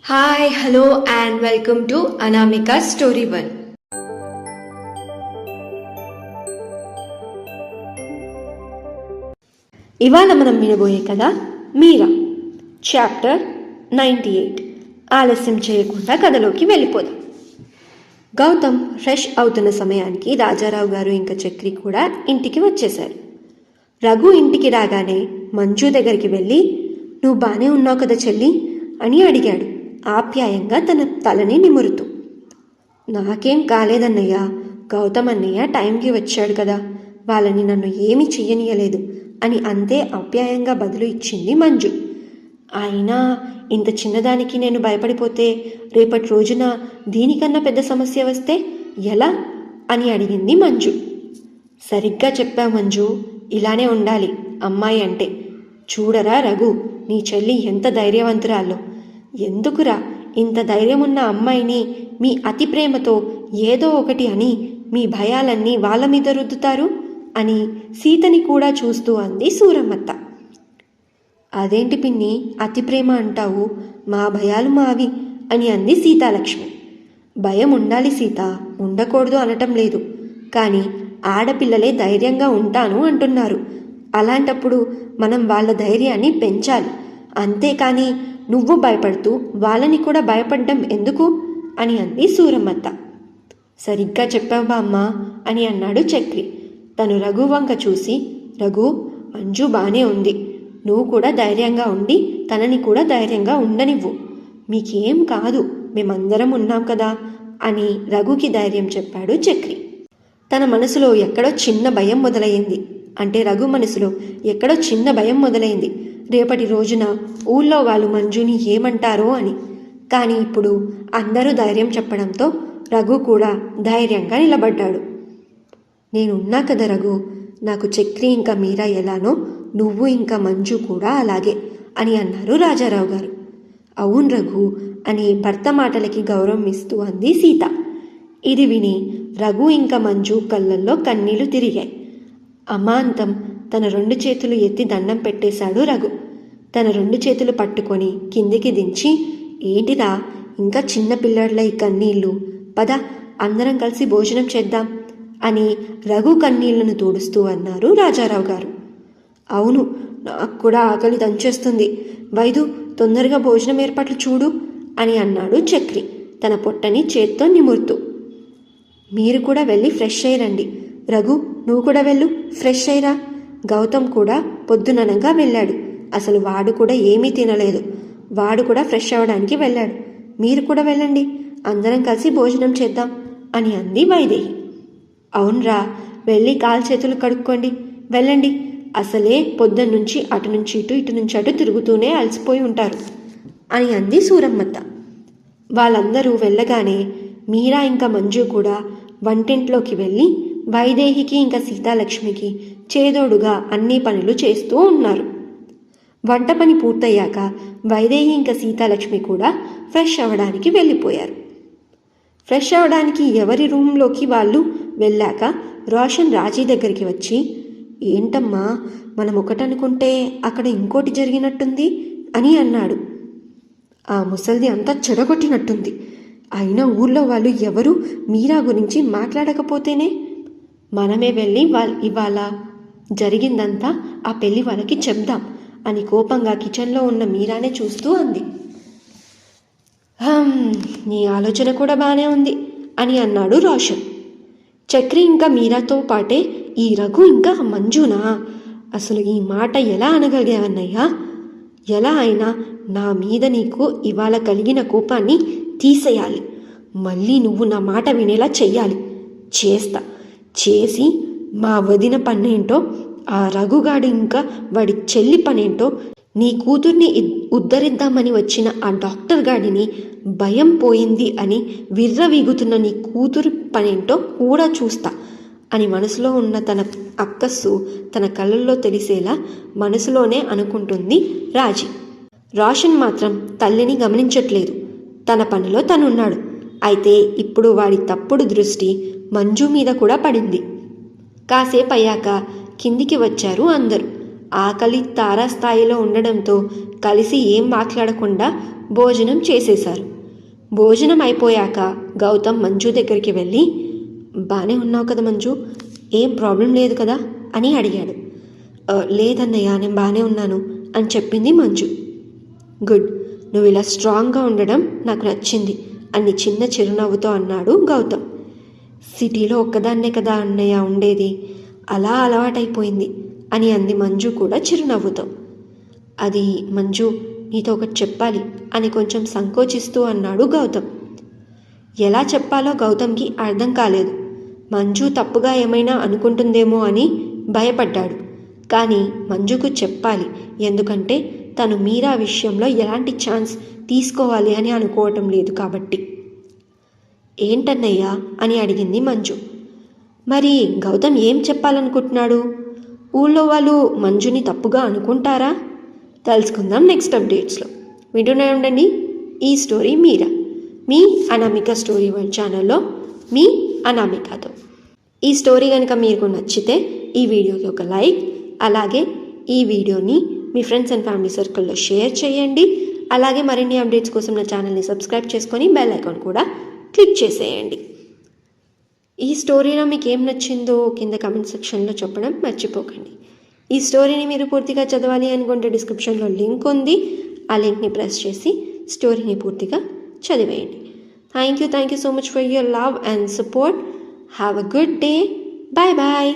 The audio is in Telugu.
Hi, hello, and welcome to Anamika's Story 1. ఇవాళ మనం వినబోయే కథ మీరా చాప్టర్ 98. ఆలస్యం చేయకుండా కథలోకి వెళ్ళిపోదాం. గౌతమ్ ఫ్రెష్ అవుతున్న సమయానికి రాజారావు గారు ఇంకా చక్రి కూడా ఇంటికి వచ్చేశారు. రఘు ఇంటికి రాగానే మంజు దగ్గరికి వెళ్ళి, నువ్వు బానే ఉన్నావు కదా చెల్లి అని అడిగాడు ఆప్యాయంగా తన తలని నిమురుతూ. నాకేం కాలేదన్నయ్య, గౌతమ్ అన్నయ్య టైంకి వచ్చాడు కదా, వాళ్ళని నన్ను ఏమీ చెయ్యనీయలేదు అని అంతే ఆప్యాయంగా బదులు ఇచ్చింది మంజు. అయినా ఇంత చిన్నదానికి నేను భయపడిపోతే రేపటి రోజున దీనికన్నా పెద్ద సమస్య వస్తే ఎలా అని అడిగింది మంజు. సరిగ్గా చెప్పావు మంజు, ఇలానే ఉండాలి అమ్మాయి అంటే. చూడరా రఘు, నీ చెల్లి ఎంత ధైర్యవంతురాల్లో. ఎందుకురా ఇంత ధైర్యమున్న అమ్మాయిని మీ అతి ప్రేమతో ఏదో ఒకటి అని మీ భయాలన్నీ వాళ్ళ మీద రుద్దుతారు అని సీతని కూడా చూస్తూ అంది సూరమ్మత్త. అదేంటి పిన్ని అతి ప్రేమ అంటావు, మా భయాలు మావి అని అంది సీతాలక్ష్మి. భయం ఉండాలి సీత, ఉండకూడదు అనటం లేదు, కానీ ఆడపిల్లలే ధైర్యంగా ఉంటాను అంటున్నారు. అలాంటప్పుడు మనం వాళ్ళ ధైర్యాన్ని పెంచాలి, అంతేకాని నువ్వు భయపడుతూ వాళ్ళని కూడా భయపడ్డం ఎందుకు అని అంది సూరమ్మత్త. సరిగ్గా చెప్పావు బామ్మ అని అన్నాడు చక్రి. తను రఘు వంక చూసి, రఘు, మంజు బానే ఉంది, నువ్వు కూడా ధైర్యంగా ఉండి తనని కూడా ధైర్యంగా ఉండనివ్వు, మీకేం కాదు, మేమందరం ఉన్నాం కదా అని రఘుకి ధైర్యం చెప్పాడు చక్రి. తన మనసులో ఎక్కడో చిన్న భయం మొదలైంది, అంటే రఘు మనసులో ఎక్కడో చిన్న భయం మొదలైంది, రేపటి రోజున ఊళ్ళో వాళ్ళు మంజుని ఏమంటారో అని. కానీ ఇప్పుడు అందరూ ధైర్యం చెప్పడంతో రఘు కూడా ధైర్యంగా నిలబడ్డాడు. నేనున్నా కదా రఘు, నాకు చక్రి ఇంకా మీరా ఎలానో నువ్వు ఇంకా మంజు కూడా అలాగే అని అన్నారు రాజారావు గారు. అవును రఘు అని భర్త మాటలకి గౌరవం ఇస్తూ అంది సీత. ఇది విని రఘు ఇంకా మంజు కళ్ళల్లో కన్నీళ్లు తిరిగాయి. అమాంతం తన 2 చేతులు ఎత్తి దండం పెట్టేశాడు రఘు. తన 2 చేతులు పట్టుకొని కిందికి దించి, ఏంటిరా ఇంకా చిన్న పిల్లర్ల ఈ కన్నీళ్ళు, పద అందరం కలిసి భోజనం చేద్దాం అని రఘు కన్నీళ్లను తుడుస్తూ అన్నారు రాజారావు గారు. అవును, నాకు కూడా ఆకలి దంచేస్తుంది, వైదు తొందరగా భోజనం ఏర్పాట్లు చూడు అని అన్నాడు చక్రి తన పొట్టని చేత్తో నిమురుతూ. మీరు కూడా వెళ్ళి ఫ్రెష్ అయ్యిరండి, రఘు నువ్వు కూడా వెళ్ళు, ఫ్రెష్ అయ్యిరా. గౌతమ్ కూడా పొద్దుననగా వెళ్ళాడు, అసలు వాడు కూడా ఏమీ తినలేదు, వాడు కూడా ఫ్రెష్ అవ్వడానికి వెళ్ళాడు, మీరు కూడా వెళ్ళండి, అందరం కలిసి భోజనం చేద్దాం అని అంది వైదేహి. అవునరా, వెళ్ళి కాలు చేతులు కడుక్కోండి, వెళ్ళండి, అసలే పొద్దున్నుంచి అటు నుంచి ఇటు ఇటు నుంచి అటు తిరుగుతూనే అలసిపోయి ఉంటారు అని అంది సూరమ్మత్త. వాళ్ళందరూ వెళ్ళగానే మీరా ఇంకా మంజు కూడా వంటింట్లోకి వెళ్ళి వైదేహికి ఇంకా సీతాలక్ష్మికి చేదోడుగా అన్ని పనులు చేస్తూ ఉన్నారు. వంట పని పూర్తయ్యాక వైదేహి ఇంకా సీతాలక్ష్మి కూడా ఫ్రెష్ అవ్వడానికి వెళ్ళిపోయారు. ఫ్రెష్ అవ్వడానికి ఎవరి రూమ్లోకి వాళ్ళు వెళ్ళాక రోషన్ రాజీ దగ్గరికి వచ్చి, ఏంటమ్మా మనం ఒకటనుకుంటే అక్కడ ఇంకోటి జరిగినట్టుంది అని అన్నాడు. ఆ ముసల్ది అంతా చెడగొట్టినట్టుంది, అయినా ఊర్లో వాళ్ళు ఎవరు మీరా గురించి మాట్లాడకపోతేనే మనమే వెళ్ళి ఇవాళ జరిగిందంతా ఆ పెళ్లి వాళ్ళకి చెప్దాం అని కోపంగా కిచెన్లో ఉన్న మీరానే చూస్తూ అంది. నీ ఆలోచన కూడా బాగానే ఉంది అని అన్నాడు రోషన్. చక్రి ఇంకా మీరాతో పాటే ఈ రఘు ఇంకా మంజునా, అసలు ఈ మాట ఎలా అనగలిగావన్నయ్యా? ఎలా అయినా నా మీద నీకు ఇవాళ కలిగిన కోపాన్ని తీసేయాలి, మళ్ళీ నువ్వు నా మాట వినేలా చెయ్యాలి, చేసి మా వదిన పనేంటో, ఆ రఘుగాడి ఇంకా వాడి చెల్లి పనేంటో, నీ కూతుర్ని ఉద్ధరిద్దామని వచ్చిన ఆ డాక్టర్ గాడిని భయం పోయింది అని విర్రవీగుతున్న నీ కూతురు పనేంటో కూడా చూస్తా అని మనసులో ఉన్న తన అక్కస్సు తన కళ్ళల్లో తెలిసేలా మనసులోనే అనుకుంటుంది రాజీ. రోషన్ మాత్రం తల్లిని గమనించట్లేదు, తన పనిలో తనున్నాడు. అయితే ఇప్పుడు వాడి తప్పుడు దృష్టి మంజు మీద కూడా పడింది. కాసేపు అయ్యాక కిందికి వచ్చారు అందరూ. ఆకలి తారాస్థాయిలో ఉండడంతో కలిసి ఏం మాట్లాడకుండా భోజనం చేసేశారు. భోజనం అయిపోయాక గౌతమ్ మంజు దగ్గరికి వెళ్ళి, బాగానే ఉన్నావు కదా మంజు, ఏం ప్రాబ్లం లేదు కదా అని అడిగాడు. లేదన్నయ్య, నేను బాగానే ఉన్నాను అని చెప్పింది మంజు. గుడ్, నువ్వు ఇలా స్ట్రాంగ్గా ఉండడం నాకు నచ్చింది అని చిన్న చిరునవ్వుతో అన్నాడు గౌతమ్. సిటీలో ఒక్కదాన్నే కదా అన్నయ్య ఉండేది, అలా అలవాటైపోయింది అని అంది మంజు కూడా చిరునవ్వుతో. అది మంజు, నీతో ఒకటి చెప్పాలి అని కొంచెం సంకోచిస్తూ అన్నాడు గౌతమ్. ఎలా చెప్పాలో గౌతమ్కి అర్థం కాలేదు. మంజు తప్పుగా ఏమైనా అనుకుంటుందేమో అని భయపడ్డాడు. కానీ మంజుకు చెప్పాలి, ఎందుకంటే తను మీరా విషయంలో ఎలాంటి ఛాన్స్ తీసుకోవాలి అని అనుకోవటం లేదు కాబట్టి. ఏంటన్నయ్యా అని అడిగింది మంజు. మరి గౌతమ్ ఏం చెప్పాలనుకుంటున్నాడు? ఊళ్ళో వాళ్ళు మంజుని తప్పుగా అనుకుంటారా? తెలుసుకుందాం నెక్స్ట్ అప్డేట్స్లో. వింటూనే ఉండండి ఈ స్టోరీ మీరా, మీ అనామిక స్టోరీ వరల్డ్ ఛానల్లో మీ అనామికతో. ఈ స్టోరీ కనుక మీకు నచ్చితే ఈ వీడియోకి ఒక లైక్, అలాగే ఈ వీడియోని మీ ఫ్రెండ్స్ అండ్ ఫ్యామిలీ సర్కిల్లో షేర్ చేయండి. అలాగే మరిన్ని అప్డేట్స్ కోసం నా ఛానల్ని సబ్స్క్రైబ్ చేసుకొని బెల్ ఐకాన్ కూడా క్లిక్ చేసేయండి. ఈ స్టోరీలో మీకు ఏం నచ్చిందో కింద కమెంట్ సెక్షన్లో చెప్పడం మర్చిపోకండి. ఈ స్టోరీని మీరు పూర్తిగా చదవాలి అనుకుంటే డిస్క్రిప్షన్లో లింక్ ఉంది, ఆ లింక్ని ప్రెస్ చేసి స్టోరీని పూర్తిగా చదివేయండి. Thank you so much for your love and support. Have a good day. Bye bye.